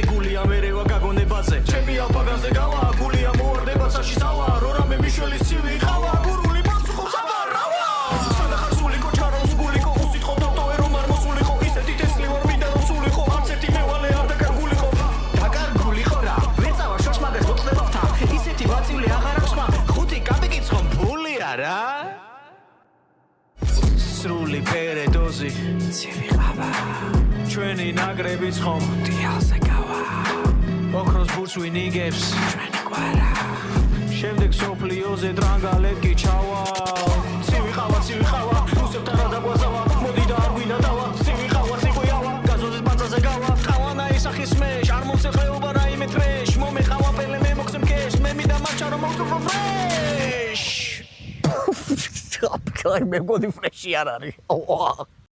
ხუთი გულია მერევა გაგონებაზე ჩემი ალფაგაზე გავა გულია მოარდება საშისავა რორამე მიშველის ცივი ხავა გურული მოსუხო საბარავა სანახარ სულიკო ჩაროს გულიკო უსიტყო დავტოვე რომ არ მოსულიყო ისეთი ტესლი ვარ მინდა რომ სულიყო არც ერთი მევალე არ დაკარგულიყო დაკარგულიყო რა ვეწავა შოშ მაგას მოწდებავთა ისეთი ვაწივლი აღარ აქვს ხმა ხუთი კაპიკიც ხომ ფული არა სრული პერედოზი ცივი ყავა ჩვენი ნაკრებიც ხომ დიალზე გავა ოქროს ბურთს ვინ იგებს ჩვენი გვარა შემდეგ სოფლიოზე დრანგალეთ კი ჩავა ცივი ყავა რუსებთან რა დაგვაზავა მოდი და არ გვინდა დავა ცივი ყავა ციყვიავა გაზონის ბანძაზე გავა ყავანა ისახის მეშ არ მომცე ხეობა რაიმე ტრეშ მომეყავა პელე მე მოხსემ კეშ მე მინდა მაჩა რომ მოვწურვო ფრეშ აპკაი მე გოდი ფრეში არ არის